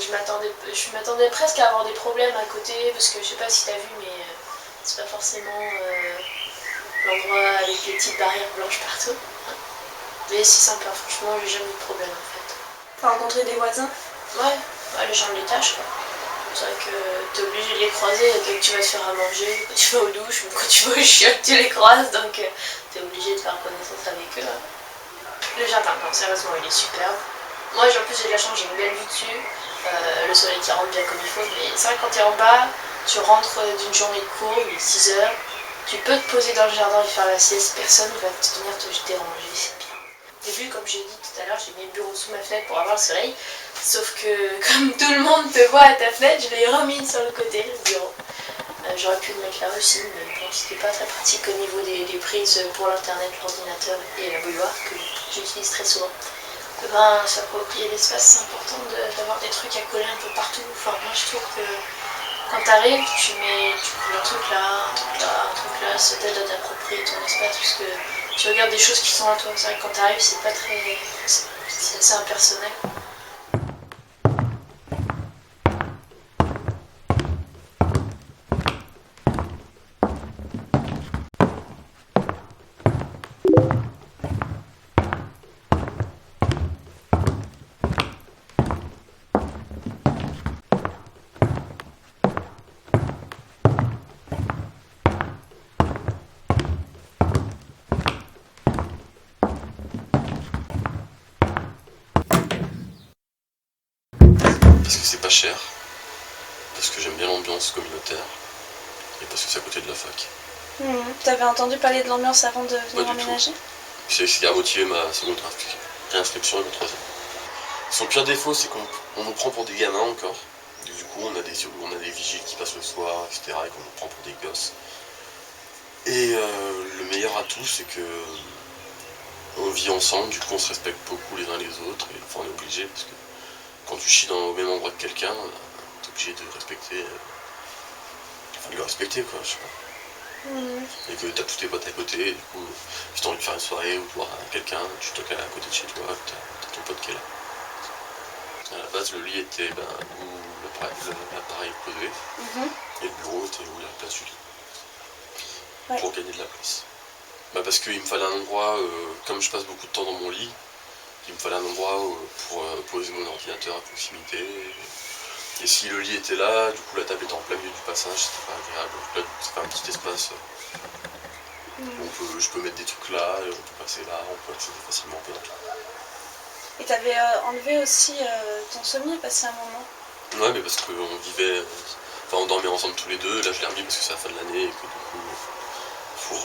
je m'attendais presque à avoir des problèmes à côté, parce que je sais pas si t'as vu, mais c'est pas forcément l'endroit avec les petites barrières blanches partout. Mais c'est sympa, franchement, j'ai jamais eu de problème en fait. T'as rencontré des voisins? Ouais, les gens de l'étage quoi. C'est vrai que t'es obligé de les croiser dès que tu vas te faire à manger, quand tu vas aux douches ou quand tu vas aux chiottes, tu les croises, donc t'es obligé de faire connaissance avec eux. Là. Le jardin, non, sérieusement, il est superbe. Moi, en plus, j'ai de la chance, j'ai une belle vue dessus. Le soleil qui rentre bien comme il faut, mais c'est vrai que quand t'es en bas, tu rentres d'une journée de cours, il est 6 heures, tu peux te poser dans le jardin et faire la sieste, personne ne va venir te déranger, c'est bien. Au début, comme j'ai dit tout à l'heure, j'ai mis le bureau sous ma fenêtre pour avoir le soleil, sauf que comme tout le monde te voit à ta fenêtre, je l'ai remis sur le côté, le bureau. J'aurais pu le mettre là aussi, mais bon, c'était pas très pratique au niveau des prises pour l'internet, l'ordinateur et la bouilloire que j'utilise très souvent. Ben, s'approprier l'espace, c'est important d'avoir des trucs à coller un peu partout. Enfin, moi je trouve que quand t'arrives, tu colles un truc là, un truc là, ça t'aide à t'approprier ton espace parce que tu regardes des choses qui sont à toi. C'est vrai que quand t'arrives, c'est pas très. C'est assez impersonnel. Parce que c'est pas cher, parce que j'aime bien l'ambiance communautaire, et parce que c'est à côté de la fac. T'avais entendu parler de l'ambiance avant de venir emménager? C'est ce qui a motivé ma seconde réinscription et ma troisième. Son pire défaut, c'est qu'on nous prend pour des gamins encore. Et du coup, on a des vigiles qui passent le soir, etc. et qu'on nous prend pour des gosses. Et le meilleur atout, c'est que on vit ensemble, du coup on se respecte beaucoup les uns les autres, et enfin on est obligé, parce que quand tu chies au même endroit que quelqu'un, t'es obligé de respecter, enfin de le respecter quoi, je sais pas. Et que t'as tous tes potes à côté, et du coup, si t'as envie de faire une soirée ou de voir quelqu'un, tu toques à côté de chez toi, t'as ton pote qui est là. À la base, le lit était où l'appareil est posé, et le bureau était où il y a la place du lit, pour gagner de la place. Parce qu'il me fallait un endroit, comme je passe beaucoup de temps dans mon lit, il me fallait un endroit pour poser mon ordinateur à proximité. Et si le lit était là, du coup la table était en plein milieu du passage, c'était pas agréable. Là, ça fait un petit espace où je peux mettre des trucs là, et on peut passer là, on peut accéder facilement un peu dans tout. Et t'avais enlevé aussi ton sommier passé un moment? Ouais, mais parce qu'on vivait, on dormait ensemble tous les deux. Là je l'ai remis parce que c'est la fin de l'année et que du coup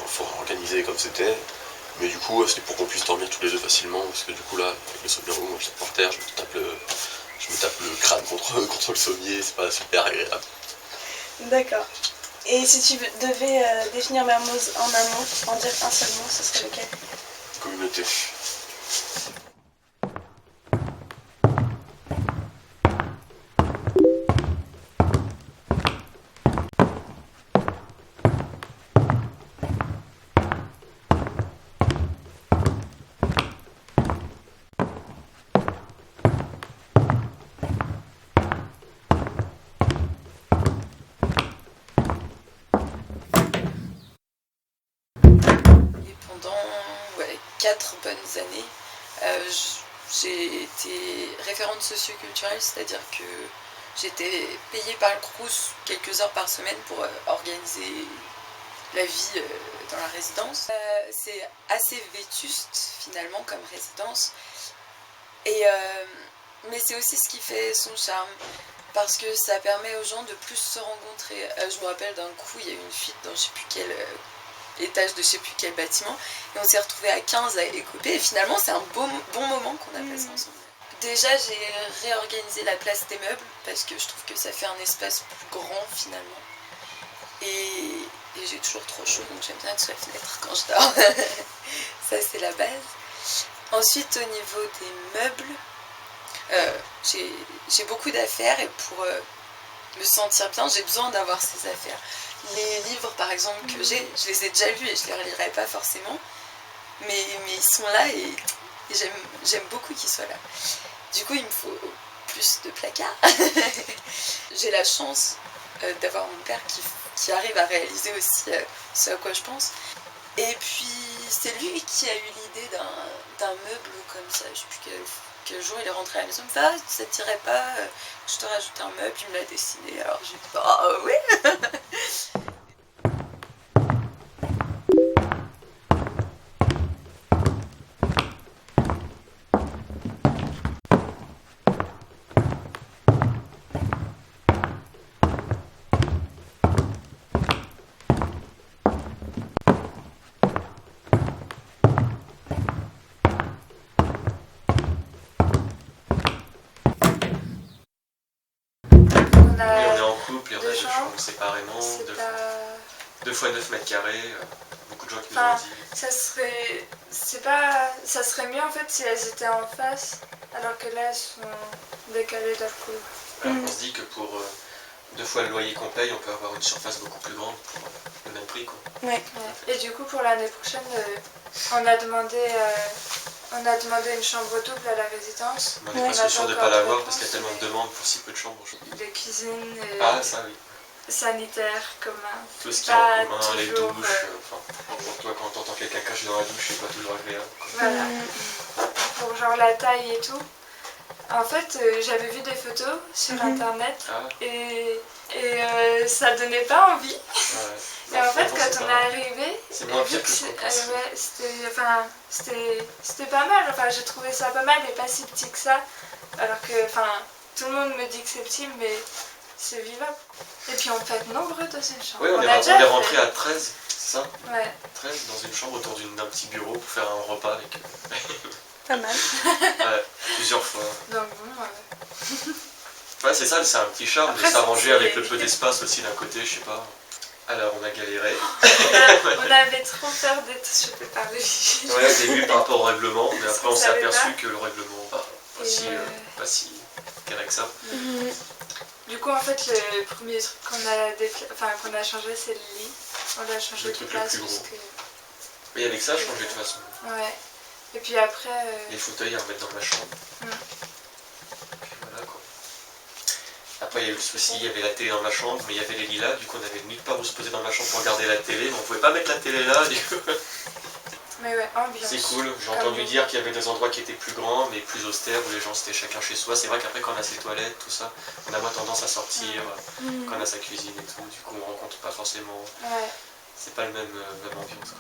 faut organiser comme c'était. Mais du coup c'était pour qu'on puisse dormir tous les deux facilement, parce que du coup là avec le sommier moi je suis par terre, je me tape le crâne contre le sommier, c'est pas super agréable. D'accord. Et si tu devais définir Mermoz en un mot, en dire un seul mot, ce serait lequel? Communauté. Pendant 4 bonnes années, j'ai été référente socioculturelle, c'est-à-dire que j'étais payée par le Crous quelques heures par semaine pour organiser la vie dans la résidence. C'est assez vétuste finalement comme résidence, mais c'est aussi ce qui fait son charme, parce que ça permet aux gens de plus se rencontrer. Je me rappelle d'un coup, il y a eu une fuite dans je sais plus quel étage de je sais plus quel bâtiment, et on s'est retrouvés à 15 à écoper, et finalement c'est un bon moment qu'on a passé ensemble. Déjà j'ai réorganisé la place des meubles, parce que je trouve que ça fait un espace plus grand finalement, et j'ai toujours trop chaud, donc j'aime bien être sur la fenêtre quand je dors. Ça c'est la base. Ensuite au niveau des meubles, j'ai beaucoup d'affaires, et pour me sentir bien j'ai besoin d'avoir ces affaires. Les livres par exemple que j'ai, je les ai déjà lus et je les relirai pas forcément, mais ils sont là, et j'aime beaucoup qu'ils soient là. Du coup il me faut plus de placards. J'ai la chance d'avoir mon père qui arrive à réaliser aussi ce à quoi je pense. Et puis c'est lui qui a eu l'idée d'un meuble comme ça, je sais plus quel jour il est rentré à la maison, il me fait « Ah, ça tirait pas, je te rajoute un meuble », il me l'a dessiné, alors j'ai dit « Ah oui !» Oui, on est en couple et on a deux chambres séparément, C'est pas... 2 fois 9 mètres carrés, beaucoup de gens qui nous Enfin, ont dit. ça serait mieux en fait si elles étaient en face, alors que là elles sont décalées d'un coup. Alors on se dit que pour 2 fois le loyer qu'on paye, on peut avoir une surface beaucoup plus grande pour le même prix, quoi. Ouais. Et du coup pour l'année prochaine, on a demandé une chambre double à la résidence. On est On presque n'a sûr de ne encore pas l'avoir parce réponse, qu'il y a tellement de mais demandes pour si peu de chambres. les cuisines et Ah, ça oui. sanitaires communs. Tout ce qui est en Pas commun, les toujours, douches, enfin, pour toi quand t'entends quelqu'un cracher dans la douche, c'est pas toujours agréable, quoi. Voilà. Pour genre la taille et tout. En fait, j'avais vu des photos sur internet Ah, et ça donnait pas envie. ouais. Et en fait, Finalement, quand c'est on pas- est arrivé, c'est moins vu pire que ce qu'on pense. ouais, c'était pas mal. Enfin, j'ai trouvé ça pas mal et pas si petit que ça. Alors que, enfin, tout le monde me dit que c'est petit, mais c'est vivable. Et puis on peut être nombreux dans une chambre. Oui, on a est déjà fait. rentré à 13, c'est ça? Ouais. 13 dans une chambre autour d'un petit bureau pour faire un repas avec Pas mal. ouais, plusieurs fois. Donc bon. Ouais, c'est ça, c'est un petit charme Après, de s'arranger c'est- avec le peu d'espace aussi d'un côté, je sais pas. Alors, on a galéré. On avait trop peur d'être chopé par le vigile. Ouais, au début par rapport au règlement, mais après on s'est savait aperçu pas. que le règlement, bah, pas Et si carré que ça. Du coup, en fait, le premier truc qu'on a changé, c'est le lit. On l'a changé Le de truc place le plus parce gros. que... Mais avec ça, je changeais de toute façon. Ouais. Et puis après... Les fauteuils à remettre dans ma chambre. Mm. Puis voilà quoi. Après, il y a eu le souci, il y avait la télé dans ma chambre, mais il y avait les lilas, du coup on avait nulle part où se poser dans ma chambre pour regarder la télé, mais on pouvait pas mettre la télé là, du coup. Mais ouais, ambiance. C'est cool, j'ai Comme entendu vous. dire qu'il y avait des endroits qui étaient plus grands, mais plus austères, où les gens c'était chacun chez soi. C'est vrai qu'après, quand on a ses toilettes, tout ça, on a moins tendance à sortir, quand on a sa cuisine et tout, du coup on rencontre pas forcément. Ouais. C'est pas le même ambiance quoi.